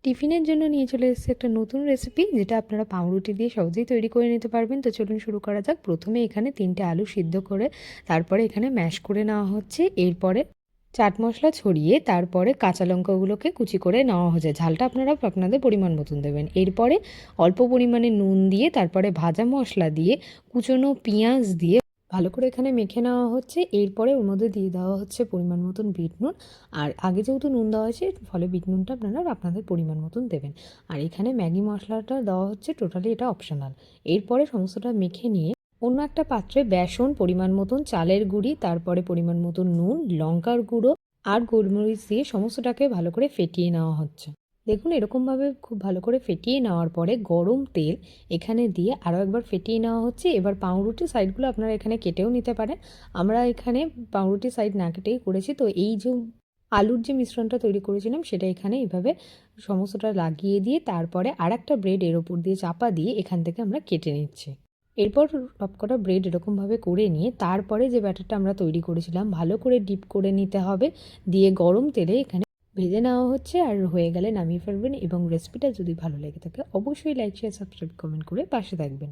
টিফিনের জন্য নিয়ে চলে এসেছি একটা নতুন রেসিপি, যেটা আপনারা পাউরুটি দিয়ে সহজেই তৈরি করে নিতে পারবেন। তো চলুন শুরু করা যাক। প্রথমে এখানে 3টে আলু সিদ্ধ করে তারপরে এখানে ম্যাশ করে নেওয়া হচ্ছে। এরপরে চাট মশলা ছড়িয়ে তারপরে কাঁচা লঙ্কাগুলোকে কুচি করে নেওয়া হচ্ছে। ঝালটা আপনারা আপনাদের পরিমাণ মতন দেবেন। এরপরে অল্প পরিমাণে নুন দিয়ে তারপরে ভাজা মশলা দিয়ে কুচনো পেঁয়াজ দিয়ে ভালো করে এখানে মেখে নেওয়া হচ্ছে। এরপরে ওর মধ্যে দিয়ে দেওয়া হচ্ছে পরিমাণ মতন বিট নুন। আর আগে যেহেতু নুন দেওয়া হয়েছে, ফলে বিট নুনটা আপনারা আপনাদের পরিমাণ মতন দেবেন। আর এখানে ম্যাগি মশলাটা দেওয়া হচ্ছে, টোটালি এটা অপশনাল। এরপরে সমস্তটা মেখে নিয়ে অন্য একটা পাত্রে বেসন, পরিমাণ মতন চালের গুঁড়ি, তারপরে পরিমাণ মতন নুন, লঙ্কার গুঁড়ো আর গোলমরিচ দিয়ে সমস্তটাকে ভালো করে ফেটিয়ে নেওয়া হচ্ছে। দেখুন, এরকমভাবে খুব ভালো করে ফেটিয়ে নেওয়ার পরে গরম তেল এখানে দিয়ে আরও একবার ফেটিয়ে নেওয়া হচ্ছে। এবার পাউরুটির সাইডগুলো আপনারা এখানে কেটেও নিতে পারেন। আমরা এখানে পাউরুটির সাইড না কেটেই করেছি। তো এই যে আলুর যে মিশ্রণটা তৈরি করেছিলাম, সেটা এখানে এইভাবে সমস্তটা লাগিয়ে দিয়ে তারপরে আরেকটা ব্রেড এর ওপর দিয়ে চাপা দিয়ে এখান থেকে আমরা কেটে নিচ্ছি। এরপর সবকটা ব্রেড এরকমভাবে করে নিয়ে তারপরে যে ব্যাটারটা আমরা তৈরি করেছিলাম ভালো করে ডিপ করে নিতে হবে, দিয়ে গরম তেলে এখানে ভেজে নেওয়া হচ্ছে। আর হয়ে গেলে নামিয়ে ফেলবেন। এবং রেসিপিটা যদি ভালো লেগে থাকে অবশ্যই লাইক, শেয়ার, সাবস্ক্রাইব, কমেন্ট করে পাশে থাকবেন।